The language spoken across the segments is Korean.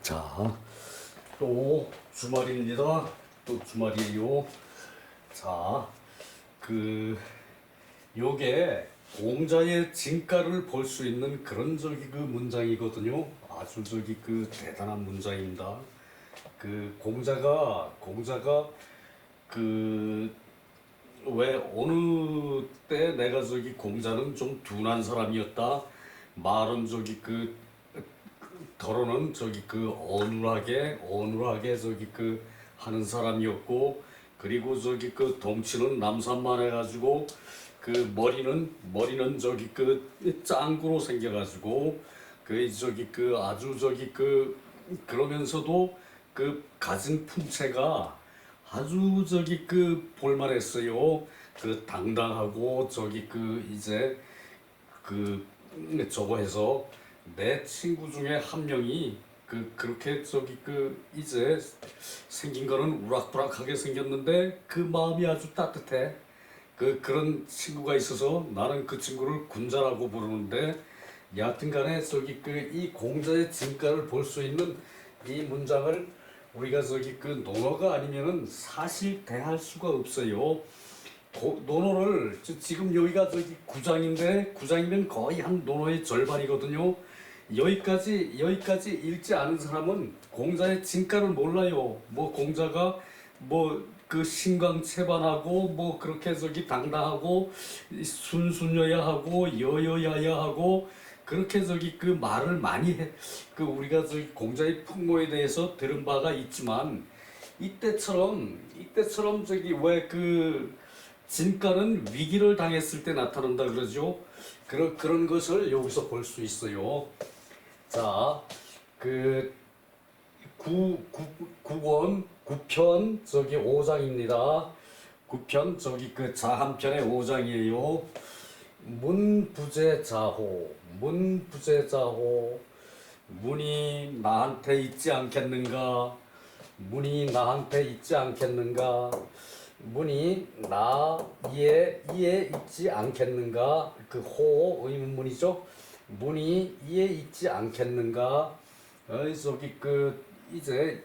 자, 또 주말입니다. 또 주말이에요. 자, 그 요게 공자의 진가를 볼 수 있는 그런 그 문장이거든요. 아주 그 대단한 문장입니다. 그 공자가 그 왜 어느 때 내가 공자는 좀 둔한 사람이었다. 말은 더러는 어눌하게 하는 사람이었고, 그리고 덩치는 남산만 해가지고 머리는 짱구로 생겨가지고 아주 그러면서도 가진 품체가 아주 볼만했어요. 당당하고 이제 저거 해서 내 친구 중에 한 명이 그렇게 이제 생긴 거는 우락부락하게 생겼는데 그 마음이 아주 따뜻해. 그런 친구가 있어서 나는 그 친구를 군자라고 부르는데, 여하튼간에 이 공자의 진가를 볼 수 있는 이 문장을 우리가 논어가 아니면은 사실 대할 수가 없어요. 논어를 지금 여기가 9장인데 9장이면 거의 한 논어의 절반이거든요. 여기까지 읽지 않은 사람은 공자의 진가를 몰라요. 뭐 공자가 신광채반하고 그렇게 당당하고 순순여야하고 여여야야하고 그렇게 말을 많이 해. 우리가 공자의 풍모에 대해서 들은 바가 있지만, 이때처럼 왜 진가는 위기를 당했을 때 나타난다 그러죠. 그런 것을 여기서 볼 수 있어요. 자, 그 9권 9편 5장입니다. 9편 자한편의 5장이에요. 문부제자호, 문이 나한테 있지 않겠는가? 문이 나한테 있지 않겠는가? 문이 나에 있지 않겠는가? 호 의문문이죠. 문이 이에 있지 않겠는가? 이제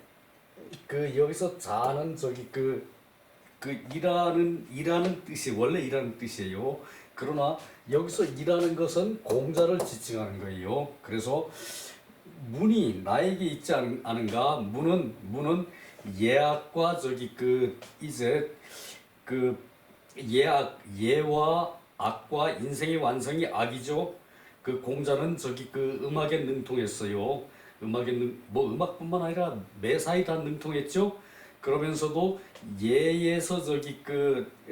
여기서 자는 일하는 뜻이 원래 일하는 뜻이에요. 그러나 여기서 일하는 것은 공자를 지칭하는 거예요. 그래서 문이 나에게 있지 않은가? 문은 예악과 이제 예와 악과 인생의 완성이 악이죠. 공자는 음악에 능통했어요. 음악뿐만 아니라 매사에 다 능통했죠. 그러면서도 예에서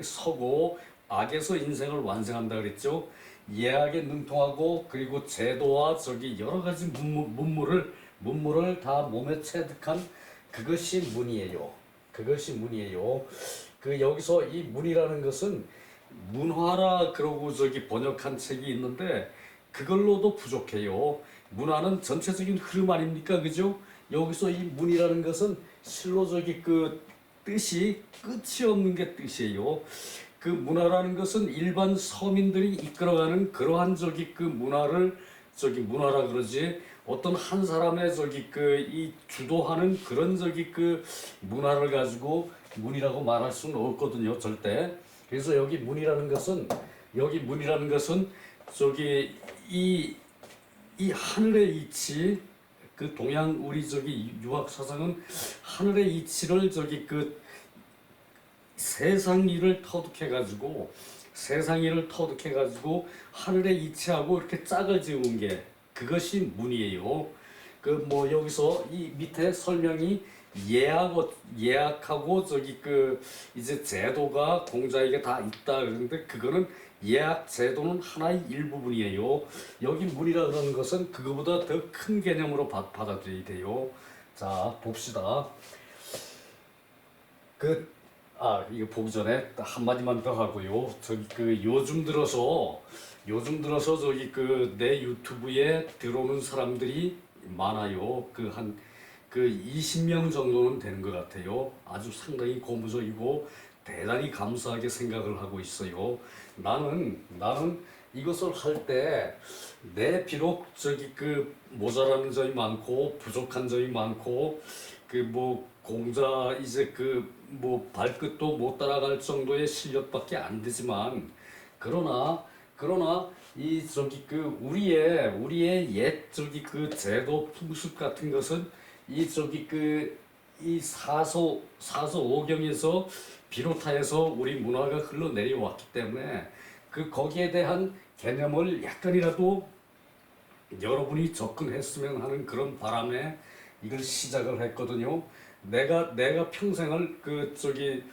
서고 악에서 인생을 완성한다 그랬죠. 예악에 능통하고, 그리고 제도와 여러 가지 문물을 다 몸에 체득한 그것이 문이에요. 여기서 이 문이라는 것은 문화라 그러고 번역한 책이 있는데, 그걸로도 부족해요. 문화는 전체적인 흐름 아닙니까? 그죠? 여기서 이 문이라는 것은 실로 뜻이 끝이 없는 게 뜻이에요. 문화라는 것은 일반 서민들이 이끌어가는 그러한 문화라 그러지, 어떤 한 사람의 이 주도하는 그런 문화를 가지고 문이라고 말할 수는 없거든요, 절대. 그래서 여기 문이라는 것은 이 하늘의 이치, 동양 우리 유학 사상은 하늘의 이치를 세상 일을 터득해가지고 하늘의 이치하고 이렇게 짝을 지은 게 그것이 문이에요. 여기서 이 밑에 설명이 예약하고 이제 제도가 공자에게 다 있다 그러는데, 그거는 예약 제도는 하나의 일부분이에요. 여기 문이라 그러는 것은 그거보다 더 큰 개념으로 받아들여야 돼요. 자, 봅시다. 이거 보기 전에 한마디만 더 하고요. 요즘 들어서 내 유튜브에 들어오는 사람들이 많아요. 한 20명 정도는 되는 것 같아요. 아주 상당히 고무적이고 대단히 감사하게 생각을 하고 있어요. 나는 이것을 할 때 내 비록 저기 그 모자라는 점이 많고 부족한 점이 많고 그 뭐 공자 이제 그 뭐 발끝도 못 따라갈 정도의 실력밖에 안 되지만 그러나 이 저기 그 우리의 옛 저기 그 제도 풍습 같은 것은 이 저기 그 이 사서오경에서 비롯하여서 우리 문화가 흘러내려왔기 때문에 그 거기에 대한 개념을 약간이라도 여러분이 접근했으면 하는 그런 바람에 이걸 시작을 했거든요. 내가 평생을 그 저기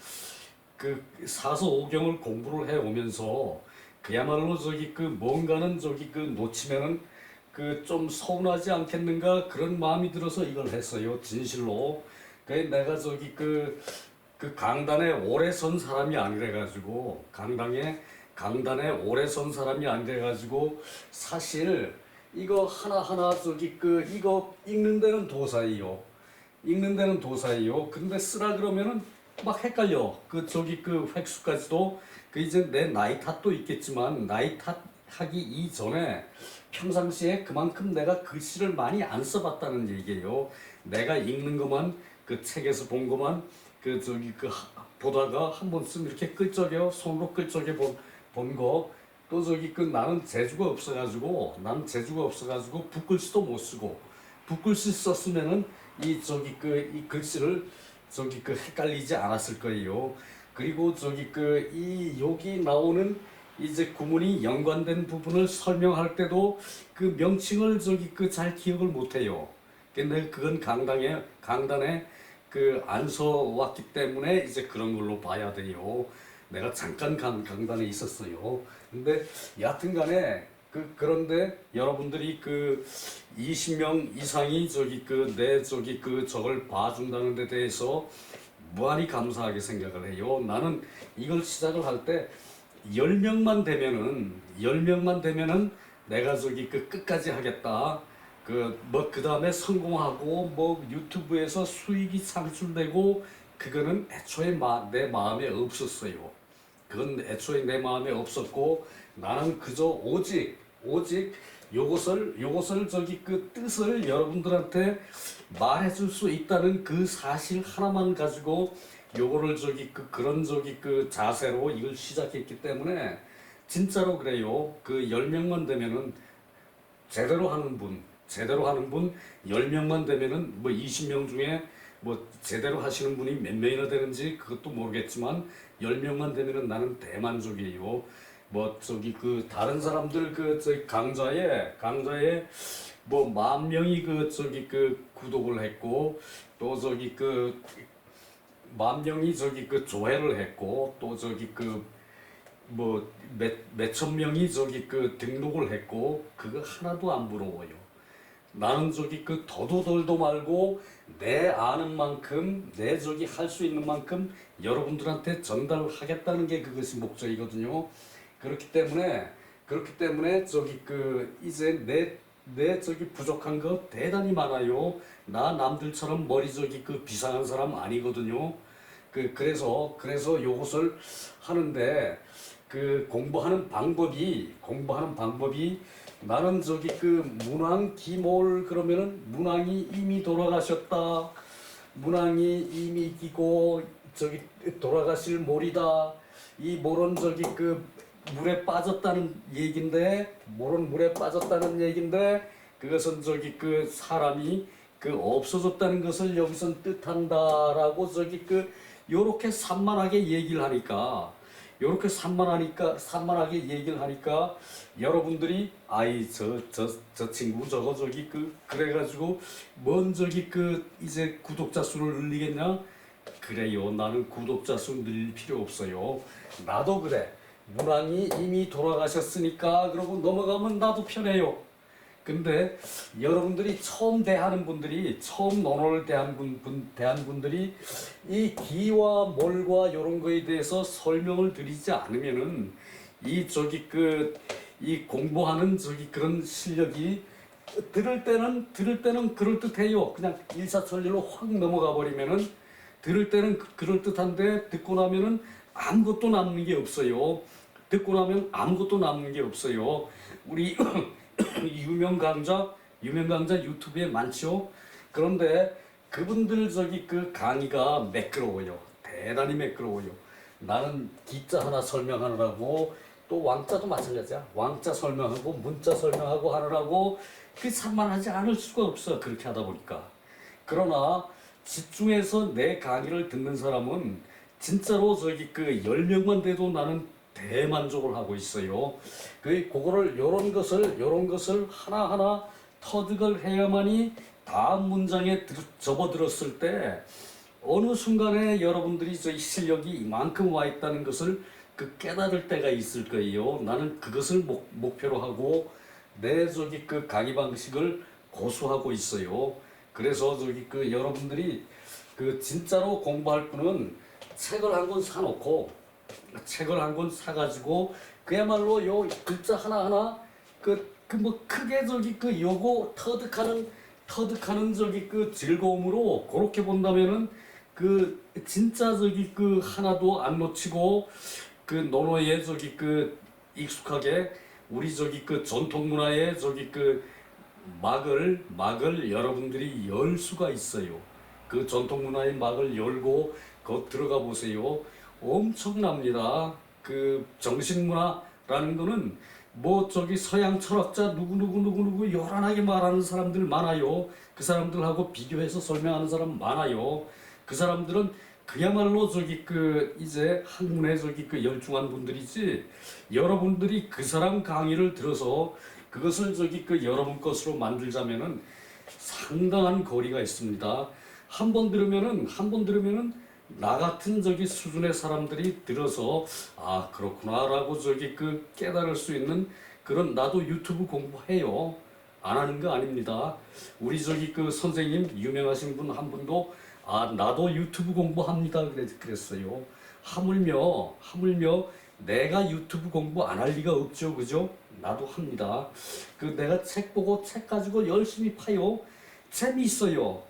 그 사서오경을 공부를 해 오면서 그야말로 저기 그 뭔가는 저기 그 놓치면은 그 좀 서운하지 않겠는가 그런 마음이 들어서 이걸 했어요. 진실로. 그 내가 저기 그 강단에 오래 선 사람이 아니래 가지고 강단에 오래 선 사람이 아니래 가지고 사실 이거 하나하나 저기 그 이거 읽는 데는 도사이요. 읽는 데는 도사이요. 근데 쓰라 그러면은 막 헷갈려. 그 저기 그 획수까지도 그 이제 내 나이 탓도 있겠지만 나이 탓하기 이전에 평상시에 그만큼 내가 글씨를 많이 안 써봤다는 얘기예요. 내가 읽는 것만 그 책에서 본 것만 그 저기 그 보다가 한 번쯤 이렇게 끌적여 손으로 끌적여 본 거. 또 저기 그 나는 재주가 없어가지고 붓글씨도 못 쓰고 붓글씨 썼으면은 이 저기 그 이 글씨를 저기 그 헷갈리지 않았을 거예요. 그리고 저기 그 이 여기 나오는 이제 구문이 연관된 부분을 설명할 때도 그 명칭을 저기 그 잘 기억을 못해요. 근데 그건 강단에 그 안 서왔기 때문에 이제 그런 걸로 봐야 돼요. 내가 잠깐 강단에 있었어요. 근데 여하튼간에 그런데 여러분들이 그 20명 이상이 저기 그 내 저기 그 저걸 봐준다는 데 대해서 무한히 감사하게 생각을 해요. 나는 이걸 시작을 할 때 10명만 되면은 내가 저기 그 끝까지 하겠다. 그 뭐 그 다음에 성공하고 뭐 유튜브에서 수익이 창출되고 그거는 애초에 내 마음에 없었어요. 그건 애초에 내 마음에 없었고 나는 그저 오직 요것을 저기 그 뜻을 여러분들한테 말해줄 수 있다는 그 사실 하나만 가지고 요거를 저기 그런 저기 그 자세로 이걸 시작했기 때문에 진짜로 그래요. 그 10명만 되면은 제대로 하는 분 10명만 되면은 뭐 20명 중에 뭐 제대로 하시는 분이 몇 명이나 되는지 그것도 모르겠지만 10명만 되면은 나는 대만족이에요. 뭐 저기 그 다른 사람들 그 저기 강좌에 뭐 10,000명이 그 저기 그 구독을 했고 또 저기 그 10,000명이 저기 그 조회를 했고 또 저기 그 뭐 몇천 명이 저기 그 등록을 했고 그거 하나도 안 부러워요. 나는 저기 그 더도덜도 말고 내 아는 만큼 내 저기 할 수 있는 만큼 여러분들한테 전달하겠다는 게 그것이 목적이거든요. 그렇기 때문에 저기 그 이제 내 저기 부족한 거 대단히 많아요. 나 남들처럼 머리 저기 그 비상한 사람 아니거든요. 그래서 요것을 하는데 그 공부하는 방법이 나는 저기 그 문왕 기몰 그러면은 문왕이 이미 돌아가셨다. 문왕이 이미 기고 저기 돌아가실 몰이다. 이 몰은 저기 그 물에 빠졌다는 얘긴데 그것은 저기 그 사람이 그 없어졌다는 것을 여기선 뜻한다라고 저기 그 요렇게 산만하게 얘기를 하니까 산만하게 얘기를 하니까 여러분들이 아이 저 친구 저거 저기 그래가지고 뭔 저기 그 이제 구독자 수를 늘리겠냐? 그래요. 나는 구독자 수 늘릴 필요 없어요. 나도 그래. 문왕이 이미 돌아가셨으니까 그러고 넘어가면 나도 편해요. 근데 여러분들이 처음 논어를 대한 분들이 이 기와 몰과 이런 거에 대해서 설명을 드리지 않으면은 이 공부하는 저기 그런 실력이 들을 때는 그럴듯해요. 그냥 일사천리로 확 넘어가 버리면은 들을 때는 그럴듯한데 듣고 나면은 아무것도 남는 게 없어요. 듣고 나면 아무것도 남는 게 없어요. 우리 유명 강좌 유튜브에 많죠. 그런데 그분들 그 강의가 매끄러워요. 대단히 매끄러워요. 나는 기자 하나 설명하느라고, 또 왕자도 마찬가지야. 왕자 설명하고 문자 설명하고 하느라고 그 산만하지 않을 수가 없어. 그렇게 하다 보니까. 그러나 집중해서 내 강의를 듣는 사람은 진짜로 그 10명만 돼도 나는 대만족을 하고 있어요. 그거를 요런 것을 하나하나 터득을 해야만이 다음 문장에 접어들었을 때 어느 순간에 여러분들이 저희 실력이 이만큼 와 있다는 것을 깨달을 때가 있을 거예요. 나는 그것을 목표로 하고 내 그 강의 방식을 고수하고 있어요. 그래서 여러분들이 진짜로 공부할 분은 책을 한 권 사놓고, 책을 한 권 사가지고 그야말로 요 글자 하나하나 뭐 크게 요거 터득하는 즐거움으로 그렇게 본다면은 진짜 하나도 안 놓치고 논어에 익숙하게 우리 전통 문화의 막을 여러분들이 열 수가 있어요. 그 전통 문화의 막을 열고 거 들어가 보세요. 엄청납니다. 정신문화라는 거는 뭐 서양 철학자 누구 요란하게 말하는 사람들 많아요. 그 사람들하고 비교해서 설명하는 사람 많아요. 그 사람들은 그야말로 이제 학문에 열중한 분들이지, 여러분들이 그 사람 강의를 들어서 그것을 여러분 것으로 만들자면은 상당한 거리가 있습니다. 한 번 들으면은 나 같은 수준의 사람들이 들어서 아 그렇구나라고 깨달을 수 있는 그런, 나도 유튜브 공부해요. 안 하는 거 아닙니다. 우리 선생님 유명하신 분 한 분도 아 나도 유튜브 공부합니다 그랬어요. 하물며 내가 유튜브 공부 안 할 리가 없죠, 그죠? 나도 합니다. 내가 책 보고 책 가지고 열심히 파요. 재미있어요.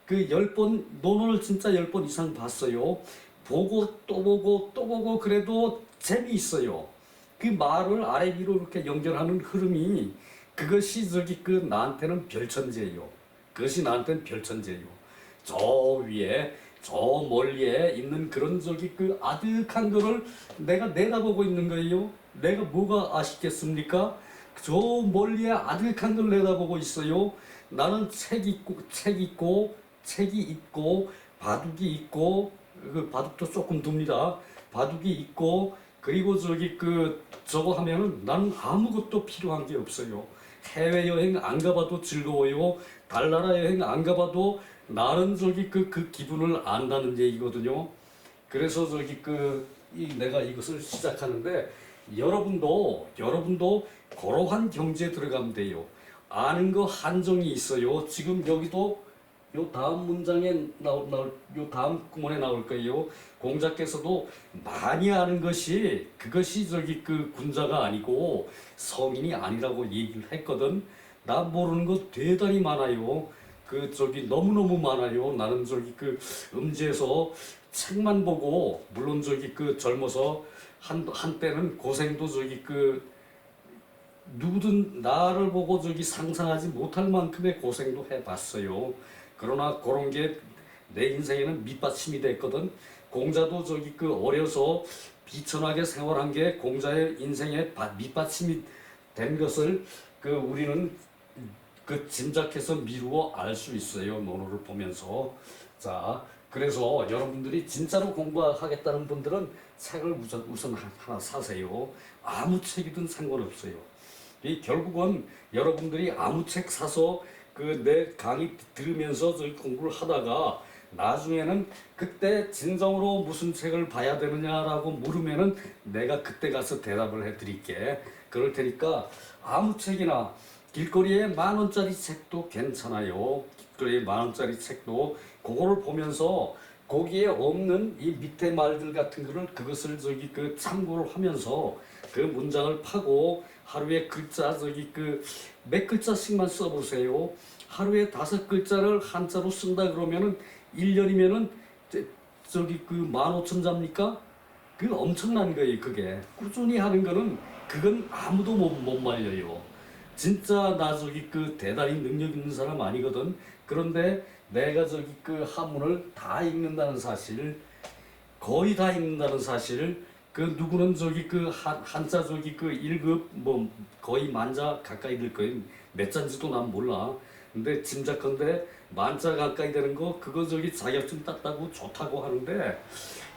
10번, 논어를 진짜 10번 이상 봤어요. 보고 또 보고 그래도 재미있어요. 말을 아래 위로 이렇게 연결하는 흐름이, 그것이 나한테는 별천지예요. 저 위에, 저 멀리에 있는 그런 아득한 거를 내가 내다보고 있는 거예요. 내가 뭐가 아쉽겠습니까? 저 멀리에 아득한 걸 내다보고 있어요. 나는 책이 있고 바둑이 있고, 바둑도 조금 둡니다. 바둑이 있고, 그리고 저거 하면은 나는 아무것도 필요한 게 없어요. 해외여행 안 가봐도 즐거워요. 달나라 여행 안 가봐도 나는 그 기분을 안다는 얘기거든요. 그래서 내가 이것을 시작하는데, 여러분도 그러한 경지에 들어가면 돼요. 아는 거 한정이 있어요. 지금 여기도 요 다음 문장에 요 다음 구문에 나올 거예요. 공자께서도 많이 아는 것이 그것이 군자가 아니고 성인이 아니라고 얘기를 했거든. 나 모르는 거 대단히 많아요. 너무너무 많아요. 나는 음지에서 책만 보고, 물론 젊어서 한때는 고생도 누구든 나를 보고 상상하지 못할 만큼의 고생도 해봤어요. 그러나 그런 게 내 인생에는 밑받침이 됐거든. 공자도 어려서 비천하게 생활한 게 공자의 인생에 밑받침이 된 것을 우리는 짐작해서 미루어 알 수 있어요. 논어를 보면서. 자, 그래서 여러분들이 진짜로 공부하겠다는 분들은 책을 우선 하나 사세요. 아무 책이든 상관없어요. 결국은 여러분들이 아무 책 사서 내 강의 들으면서 공부를 하다가 나중에는 그때 진정으로 무슨 책을 봐야 되느냐라고 물으면은 내가 그때 가서 대답을 해드릴게. 그럴 테니까 아무 책이나, 길거리에 10,000원짜리 책도 괜찮아요. 길거리에 10,000원짜리 책도 그거를 보면서 거기에 없는 이 밑에 말들 같은 거를 그것을 참고를 하면서 그 문장을 파고 하루에 글자 몇 글자씩만 써보세요. 하루에 5글자를 한자로 쓴다 그러면은 1년이면은 15,000자입니까? 그 엄청난 거예요. 그게 꾸준히 하는 거는 그건 아무도 못 말려요. 진짜 나 저기 그 대단히 능력 있는 사람 아니거든. 그런데 내가 저기 그 한문을 다 읽는다는 사실, 거의 다 읽는다는 사실, 그 누구는 저기 그 한자 저기 그 1급 뭐 거의 만자 가까이 될 거예요. 몇 잔지도 난 몰라. 근데 짐작컨대 만자 가까이 되는 거 그거 저기 자격증 땄다고 좋다고 하는데,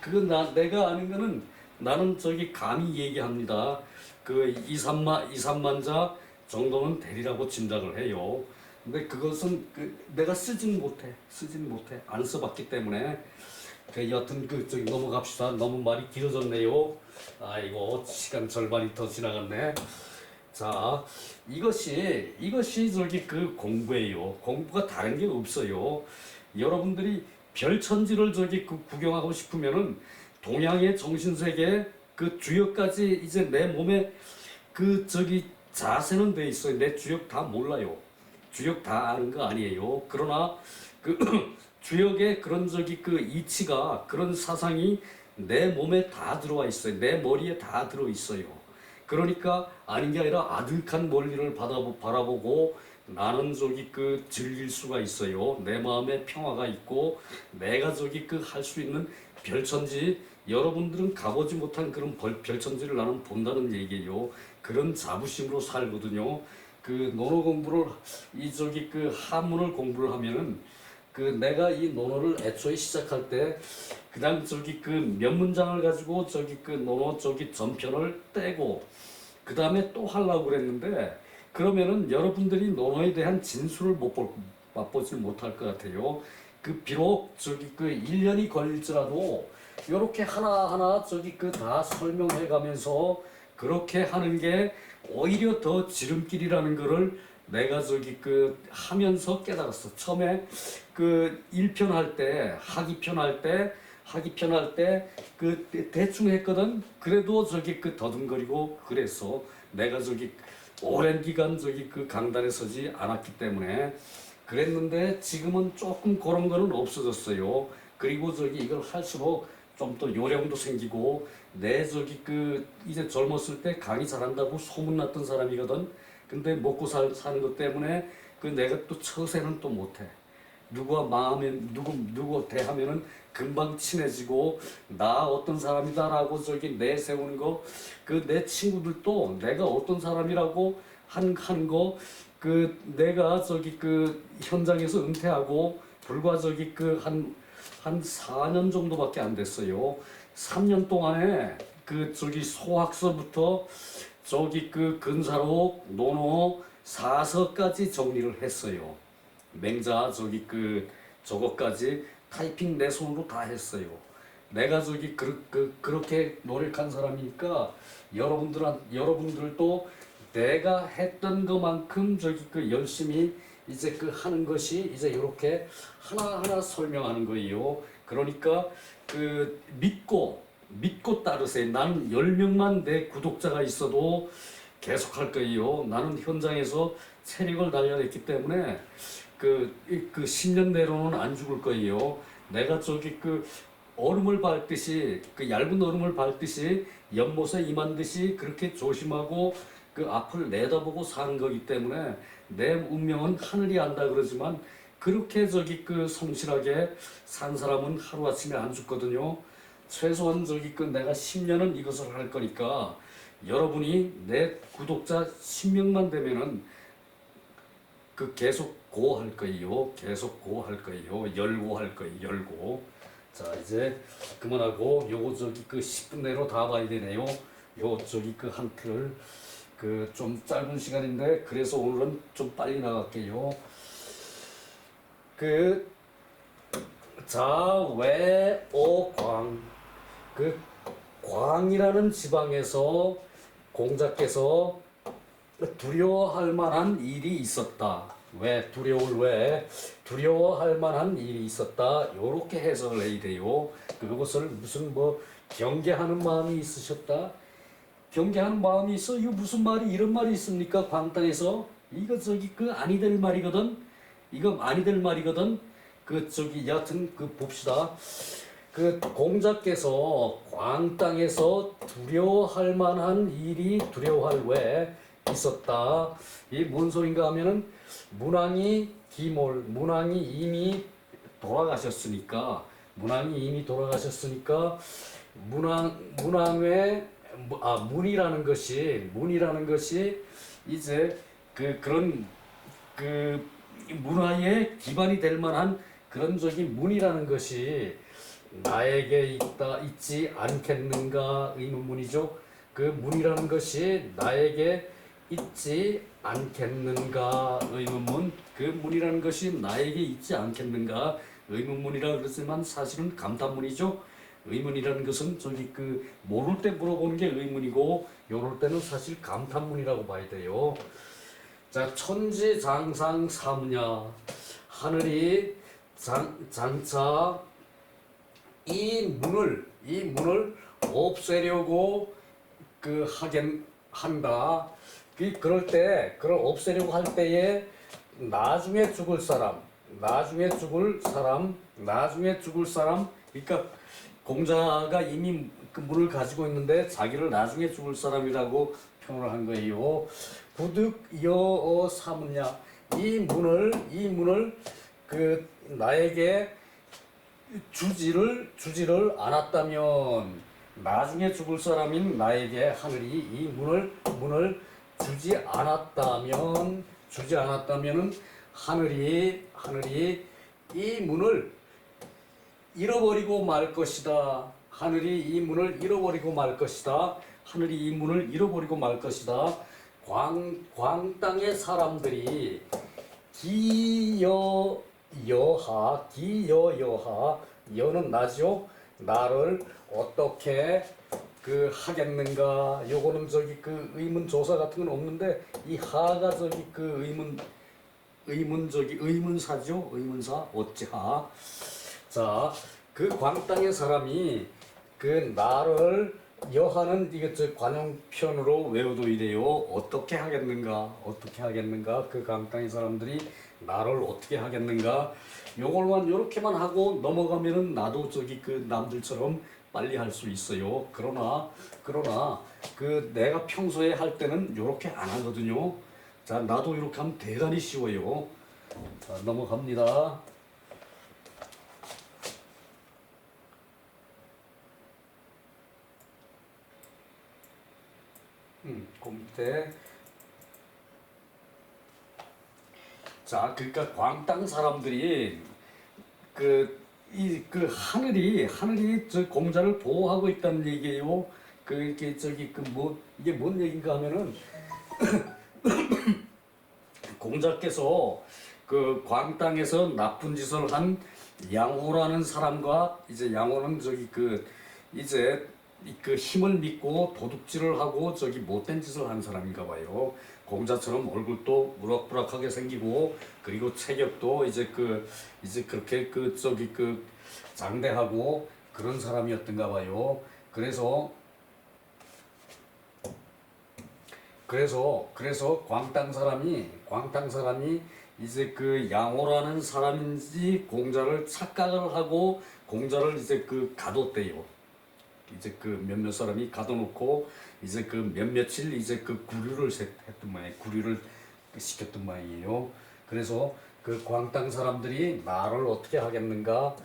그거 내가 아는 거는 나는 저기 감히 얘기합니다. 그 2, 3만 자 정도는 되리라고 짐작을 해요. 근데 그것은 내가 쓰진 못해. 안 써봤기 때문에. 여튼 저기 넘어갑시다. 너무 말이 길어졌네요. 아이고, 시간 절반이 더 지나갔네. 자, 이것이 저기 그 공부예요. 공부가 다른 게 없어요. 여러분들이 별천지를 저기 그 구경하고 싶으면은 동양의 정신세계 그 주역까지 이제 내 몸에 그 저기 자세는 돼 있어요. 내 주역 다 몰라요. 주역 다 아는 거 아니에요. 그러나 그 주역의 그런 저기 그 이치가, 그런 사상이 내 몸에 다 들어와 있어요. 내 머리에 다 들어 있어요. 그러니까 아닌 게 아니라 아득한 멀리를 바라보고 나는 저기 그 즐길 수가 있어요. 내 마음에 평화가 있고 내가 저기 그 할 수 있는 별천지, 여러분들은 가보지 못한 그런 별천지를 나는 본다는 얘기예요. 그런 자부심으로 살거든요. 그 논어 공부를 이 저기 그 한문을 공부를 하면은 그 내가 이 논어를 애초에 시작할 때 그냥 저기 그 몇 문장을 가지고 저기 그 논어 저기 전편을 떼고 그 다음에 또 하려고 그랬는데, 그러면은 여러분들이 논어에 대한 진수를 맛보질 못할 것 같아요. 그 비록 저기 그 1년이 걸릴지라도 요렇게 하나하나 저기 그 다 설명해 가면서 그렇게 하는 게 오히려 더 지름길이라는 거를 내가 저기 그 하면서 깨달았어. 처음에 그 1편 할 때, 학이편 할 때 그 대충 했거든. 그래도 저기 그 더듬거리고 그래서 내가 저기 오랜 기간 저기 그 강단에 서지 않았기 때문에 그랬는데, 지금은 조금 그런 거는 없어졌어요. 그리고 저기 이걸 할수록 좀 더 요령도 생기고, 내 저기 그 이제 젊었을 때 강의 잘한다고 소문났던 사람이거든. 근데 먹고 사는 것 때문에 그 내가 또 처세는 또 못해. 누구와 마음에 누구 대하면은 금방 친해지고 나 어떤 사람이다라고 저기 내세우는 거, 그 내 친구들도 내가 어떤 사람이라고 하는 거, 그 내가 저기 그 현장에서 은퇴하고 불과 저기 그 한 4년 정도밖에 안 됐어요. 3년 동안에 그 저기 소학서부터 저기 그 근사록, 논어, 사서까지 정리를 했어요. 맹자 저기 그 저거까지 타이핑 내 손으로 다 했어요. 내가 저기 그렇게 노력한 사람이니까 여러분들도 내가 했던 것만큼 저기 그 열심히 이제 그 하는 것이 이제 이렇게 하나하나 설명하는 거예요. 그러니까 그 믿고 따르세요. 나는 10명만 내 구독자가 있어도 계속 할 거예요. 나는 현장에서 체력을 단련했기 때문에 그 10년 내로는 안 죽을 거예요. 내가 저기 그 얼음을 밟듯이, 그 얇은 얼음을 밟듯이 연못에 임한 듯이 그렇게 조심하고 그 앞을 내다보고 사는 거기 때문에 내 운명은 하늘이 안다 그러지만, 그렇게 저기 그 성실하게 산 사람은 하루아침에 안 죽거든요. 최소한 저기 그 내가 10년은 이것을 할 거니까 여러분이 내 구독자 10명만 되면은 그 계속 고 할 거예요. 열고 할 거예요. 열고. 자, 이제 그만하고 요거 저기 그 10분 내로 다 봐야 되네요. 요 저기 그 한 틀을 그 좀 짧은 시간인데 그래서 오늘은 좀 빨리 나갈게요. 그 자외오광, 그 광이라는 지방에서 공자께서 두려워할 만한 일이 있었다. 두려워할 만한 일이 있었다. 요렇게 해석을 해야 돼요. 그것을 무슨 뭐 경계하는 마음이 있으셨다. 경계하는 마음이 있어? 이거 무슨 말이 이런 말이 있습니까? 광땅에서 이거 저기 그 아니 될 말이거든. 이거 아니 될 말이거든. 그 저기 여하튼 그 봅시다. 그 공자께서 광땅에서 두려워할 만한 일이 두려워할 외에 있었다. 이 뭔 소린가 하면은 문왕이 이미 돌아가셨으니까 문왕의 문이라는 것이 이제 그런 그 문화의 기반이 될 만한 그런 문이라는 것이 나에게 있지 않겠는가 의문문이죠. 그 문이라는 것이 나에게 있지 않겠는가 의문문. 그 문이라는 것이 나에게 있지 않겠는가 의문문이라 그러지만 사실은 감탄문이죠. 의문이라는 것은 모를 때 물어보는 게 의문이고 요럴 때는 사실 감탄문이라고 봐야 돼요. 자, 천지장상 사무냐, 하늘이 장차 이 문을 없애려고 한다. 그걸 없애려고 할 때에 나중에 죽을 사람, 그러니까 공자가 이미 그 문을 가지고 있는데 자기를 나중에 죽을 사람이라고 표현을 한 거예요. 부득 여어 삼으냐, 이 문을 나에게 주지를 않았다면, 나중에 죽을 사람인 나에게 하늘이 이 문을 주지 않았다면은 하늘이 이 문을 잃어버리고 말 것이다. 하늘이 이 문을 잃어버리고 말 것이다. 광땅의 사람들이 여는 나죠. 나를 어떻게 하겠는가. 요거는 의문 조사 같은 건 없는데 이 하가 의문사죠. 의문사 어찌하. 자, 그 광땅의 사람이 나를 여하는 관용편으로 외워도 이래요. 어떻게 하겠는가. 그 광땅의 사람들이 나를 어떻게 하겠는가. 요걸만 요렇게만 하고 넘어가면은 나도 남들처럼 빨리 할 수 있어요. 그러나 내가 평소에 할 때는 요렇게 안 하거든요. 자, 나도 이렇게 하면 대단히 쉬워요. 자, 넘어갑니다. 그 밑에. 자, 그러니까 광땅 사람들이 하늘이 공자를 보호하고 있다는 얘기예요. 이게 뭔 얘기인가 하면은 공자께서 광땅에서 나쁜 짓을 한 양호라는 사람과 양호는 힘을 믿고 도둑질을 하고 못된 짓을 한 사람인가 봐요. 공자처럼 얼굴도 무럭무럭하게 생기고 그리고 체격도 그렇게 장대하고 그런 사람이었던가 봐요. 그래서 광땅 사람이 양호라는 사람인지 공자를 착각을 하고 공자를 가뒀대요. 몇몇 사람이 가둬놓고 몇몇일 구류를 했던 모양이에요. 구류를 시켰던 모양이에요. 그래서 광땅 사람들이 나를 어떻게 하겠는가.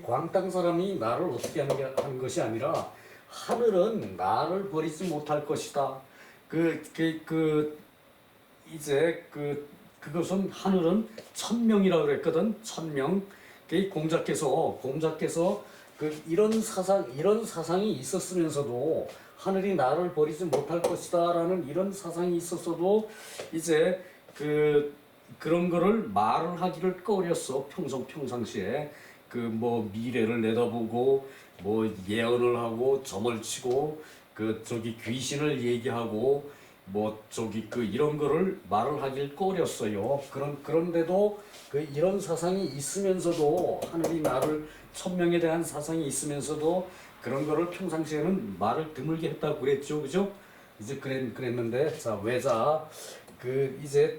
광땅 사람이 나를 어떻게 하는 것이 아니라 하늘은 나를 버리지 못할 것이다. 그것은 하늘은 천명이라고 그랬거든. 천명. 공자께서 이런 사상이 있었으면서도 하늘이 나를 버리지 못할 것이다라는 이런 사상이 있었어도 그런 거를 말을 하기를 꺼렸어. 평상시에 미래를 내다보고 예언을 하고 점을 치고 귀신을 얘기하고 이런 거를 말을 하길 꺼렸어요. 그런데도 이런 사상이 있으면서도 하늘이 나를 천명에 대한 사상이 있으면서도 그런 거를 평상시에는 말을 드물게 했다고 그랬죠. 그죠? 그랬는데 자,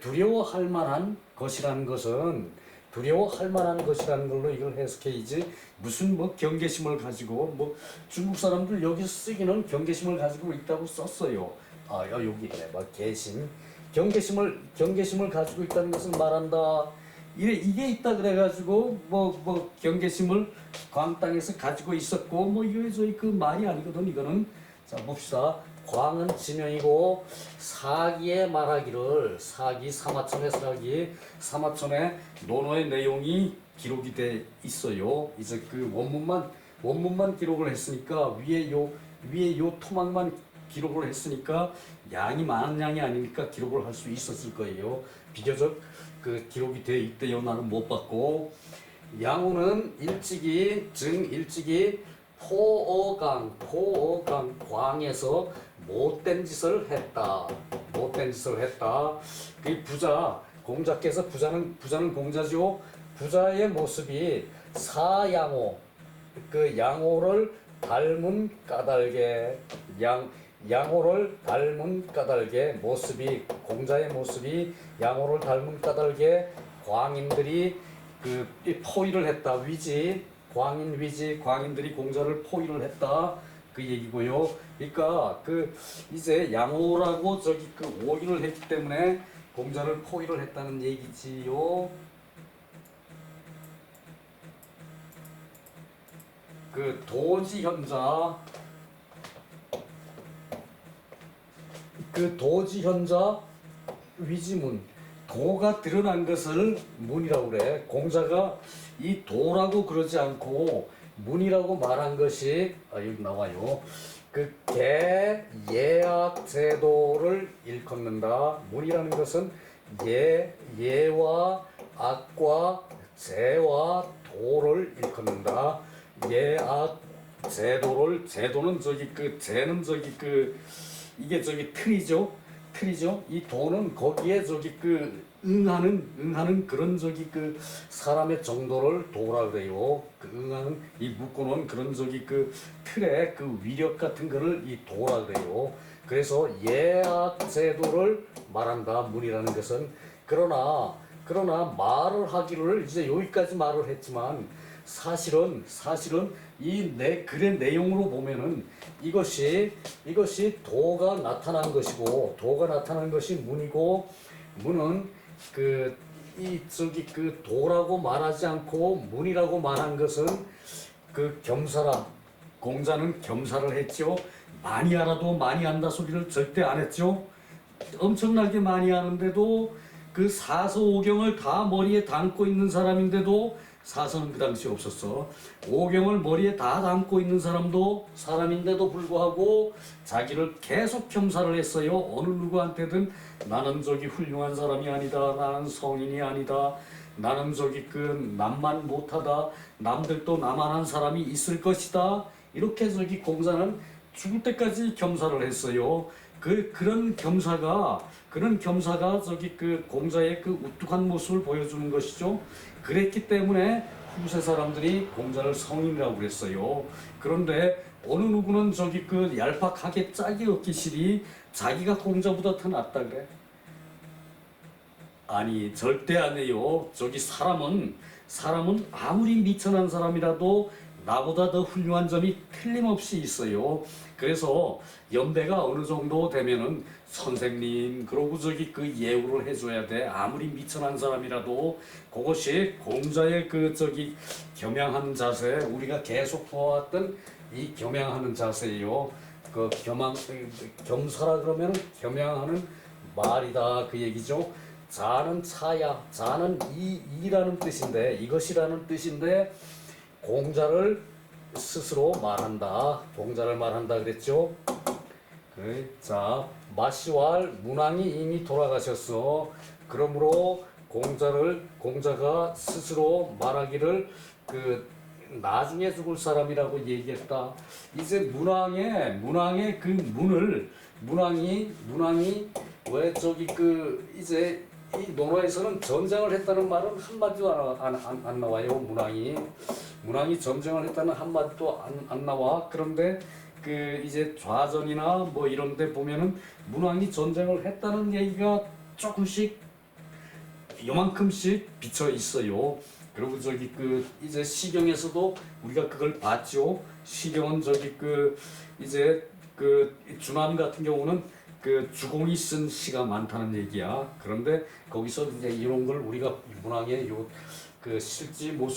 두려워할 만한 것이라는 것은 두려워할 만한 것이라는 걸로 이걸 해석해야지 무슨 뭐 경계심을 가지고 뭐 중국 사람들 여기서 쓰기는 경계심을 가지고 있다고 썼어요. 여기에 뭐 개심 경계심을 가지고 있다는 것을 말한다. 이게 있다 그래가지고 뭐 경계심을 광 땅에서 가지고 있었고 뭐 이거 저희 그 말이 아니거든. 이거는 자 봅시다. 광은 지명이고 사기의 말하기를 사기 사마천의 사마천의 논어의 내용이 기록이 돼 있어요. 이제 그 원문만 기록을 했으니까 위에 요 토막만 기록을 했으니까 양이 많은 양이 아니니까 기록을 할 수 있었을 거예요. 비교적 그 기록이 돼 있대요. 나는 못 봤고 양호는 일찍이 포어강 광에서 못된 짓을 했다. 그 부자 공자께서 부자는 공자죠. 부자의 모습이 사양호 그 양호를 닮은 까닭에 양호를 닮은 까닭에 모습이 공자의 모습이 양호를 닮은 까닭에 광인들이 그 포위를 했다. 광인들이 공자를 포위를 했다. 그 얘기고요. 그러니까 그 이제 양호라고 저기 그 오인을 했기 때문에 공자를 포위를 했다는 얘기지요. 그 도지현자 위지문 도가 드러난 것을 문이라고 그래. 공자가 이 도라고 그러지 않고 문이라고 말한 것이 여기 나와요. 그 예악 제도를 일컫는다. 문이라는 것은 예와 악과 제와 도를 일컫는다. 예악 제도는 저기 그 제는 저기 그 이게 저기 틀이죠. 이 도는 거기에 저기 그 응하는 그런 저기 그 사람의 정도를 도라 그래요. 그 응하는 이 묶어놓은 그런 저기 그 틀의 그 위력 같은 거를 이 도라 그래요. 그래서 예악 제도를 말한다. 문이라는 것은 그러나 말을 하기를 이제 여기까지 말을 했지만 사실은 이 글의 내용으로 보면은 이것이 도가 나타난 것이고 도가 나타난 것이 문이고 문은 그 도라고 말하지 않고 문이라고 말한 것은 그 겸사라. 공자는 겸사를 했죠. 많이 알아도 많이 안다 소리를 절대 안 했죠. 엄청나게 많이 아는데도 그 사서오경을 다 머리에 담고 있는 사람인데도 사서는 그 당시 없었어. 오경을 머리에 다 담고 있는 사람도 사람인데도 불구하고 자기를 계속 겸사를 했어요. 어느 누구한테든 나는 저기 훌륭한 사람이 아니다. 나는 성인이 아니다. 나는 저기 그 남만 못하다. 남들도 나만한 사람이 있을 것이다. 이렇게 저기 공자는 죽을 때까지 겸사를 했어요. 그런 겸사가 저기 그 공자의 그 우뚝한 모습을 보여주는 것이죠. 그랬기 때문에 후세 사람들이 공자를 성인이라고 그랬어요. 그런데 어느 누구는 저기 그 얄팍하게 짝이 없기실이 자기가 공자보다 더 낫다 그래. 아니 절대 아니에요. 저기 사람은 아무리 미천한 사람이라도 나보다 더 훌륭한 점이 틀림없이 있어요. 그래서 연배가 어느 정도 되면은 선생님 그러고 저기 그 예우를 해줘야 돼. 아무리 미천한 사람이라도 그것이 공자의 그 저기 겸양하는 자세, 우리가 계속 보아왔던 이 겸양하는 자세예요. 그 겸사라 그러면 겸양하는 말이다 그 얘기죠. 자는 차야, 자는 이라는 뜻인데 이것이라는 뜻인데 공자를 스스로 말한다. 공자를 말한다 그랬죠. 자, 마시왈 문왕이 이미 돌아가셨어. 그러므로 공자가 스스로 말하기를 그 나중에 죽을 사람이라고 얘기했다. 이제 문왕의 그 문왕이 왜 저기 그 이제 이 논어에서는 전쟁을 했다는 말은 한마디도 안 나와요. 문왕이 전쟁을 했다는 한마디도 안 나와. 그런데 그 이제 좌전이나 뭐 이런 데 보면은 문왕이 전쟁을 했다는 얘기가 조금씩 요만큼씩 비쳐 있어요. 그리고 저기 그 이제 시경에서도 우리가 그걸 봤죠. 시경은 저기 그 이제 그 준환 같은 경우는 그 주공이 쓴 시가 많다는 얘기야. 그런데 거기서 이제 이런 걸 우리가 문학의 요 그 실지 모습